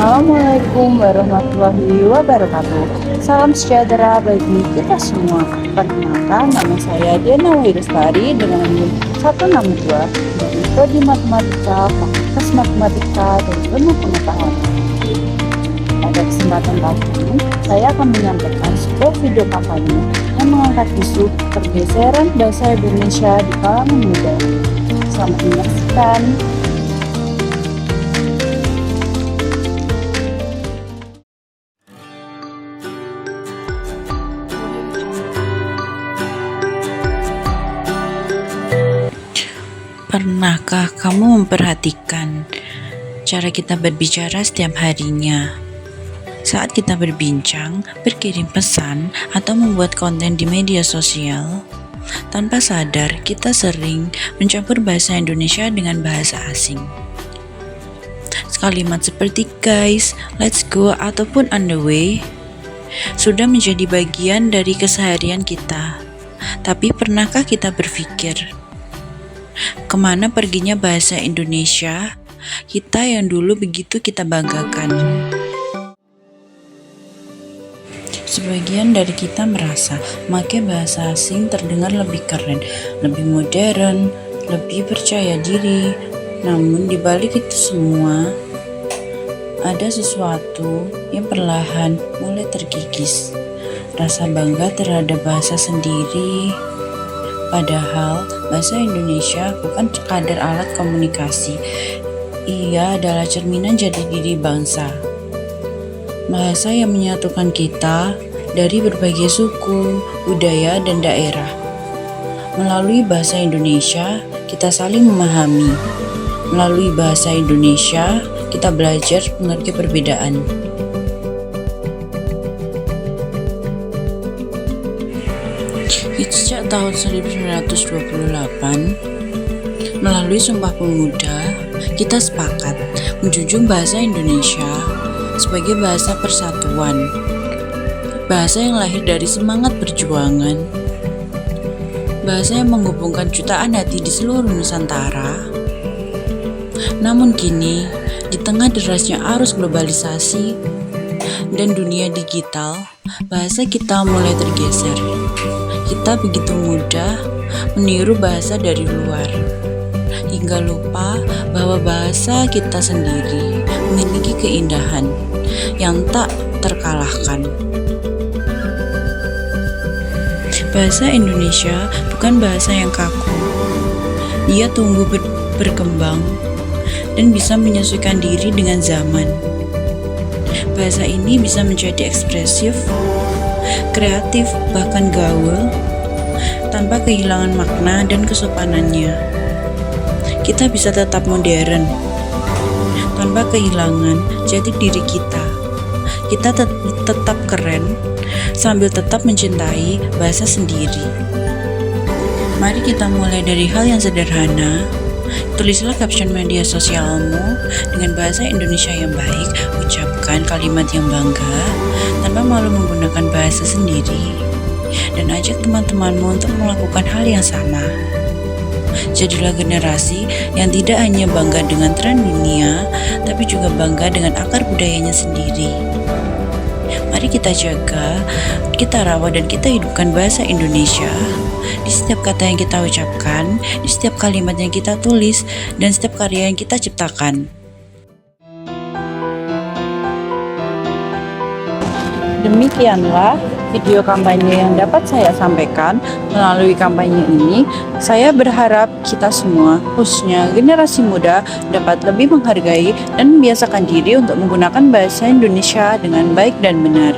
Assalamualaikum warahmatullahi wabarakatuh. Salam sejahtera bagi kita semua. Perkenalkan, nama saya Diana Wirastari dengan NIM 162 dari Prodi Matematika, Fakultas Matematika dan Ilmu Pengetahuan. Pada kesempatan kali ini, saya akan menyampaikan sebuah video kampanye yang mengangkat isu pergeseran bahasa Indonesia di kalangan muda. Selamat menyaksikan. Pernahkah kamu memperhatikan cara kita berbicara setiap harinya? Saat kita berbincang, berkirim pesan, atau membuat konten di media sosial, tanpa sadar kita sering mencampur bahasa Indonesia dengan bahasa asing. Kalimat seperti guys, let's go, ataupun on the way sudah menjadi bagian dari keseharian kita. Tapi pernahkah kita berpikir, kemana perginya bahasa Indonesia kita yang dulu begitu kita banggakan? Sebagian dari kita merasa memakai bahasa asing terdengar lebih keren, lebih modern, lebih percaya diri. Namun di balik itu semua, ada sesuatu yang perlahan mulai terkikis. Rasa bangga terhadap bahasa sendiri. Padahal bahasa Indonesia bukan sekadar alat komunikasi. Ia adalah cerminan jati diri bangsa. Bahasa yang menyatukan kita dari berbagai suku, budaya, dan daerah. Melalui bahasa Indonesia, kita saling memahami. Melalui bahasa Indonesia, kita belajar mengerti perbedaan. Sejak tahun 1928, melalui Sumpah Pemuda, kita sepakat menjunjung bahasa Indonesia sebagai bahasa persatuan, bahasa yang lahir dari semangat perjuangan, bahasa yang menghubungkan jutaan hati di seluruh Nusantara. Namun kini, di tengah derasnya arus globalisasi dan dunia digital, bahasa kita mulai tergeser. Kita begitu mudah meniru bahasa dari luar, hingga lupa bahwa bahasa kita sendiri memiliki keindahan yang tak terkalahkan. Bahasa Indonesia bukan bahasa yang kaku. Ia tumbuh berkembang dan bisa menyesuaikan diri dengan zaman. Bahasa ini bisa menjadi ekspresif, kreatif, bahkan gaul, tanpa kehilangan makna dan kesopanannya. Kita bisa tetap modern, tanpa kehilangan jati diri kita. Kita tetap keren, sambil tetap mencintai bahasa sendiri. Mari kita mulai dari hal yang sederhana. Tulislah caption media sosialmu dengan bahasa Indonesia yang baik, ucapkan kalimat yang bangga tanpa malu menggunakan bahasa sendiri, dan ajak teman-temanmu untuk melakukan hal yang sama. Jadilah generasi yang tidak hanya bangga dengan tren dunia, tapi juga bangga dengan akar budayanya sendiri. Mari kita jaga, kita rawat, dan kita hidupkan bahasa Indonesia di setiap kata yang kita ucapkan, di setiap kalimat yang kita tulis, dan setiap karya yang kita ciptakan. Demikianlah video kampanye yang dapat saya sampaikan. Melalui kampanye ini, saya berharap kita semua, khususnya generasi muda, dapat lebih menghargai dan membiasakan diri untuk menggunakan bahasa Indonesia dengan baik dan benar.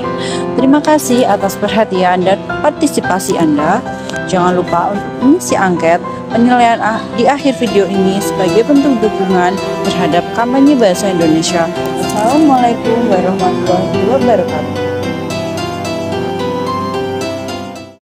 Terima kasih atas perhatian dan partisipasi Anda. Jangan lupa untuk mengisi angket penilaian di akhir video ini sebagai bentuk dukungan terhadap kampanye bahasa Indonesia. Wassalamualaikum warahmatullahi wabarakatuh.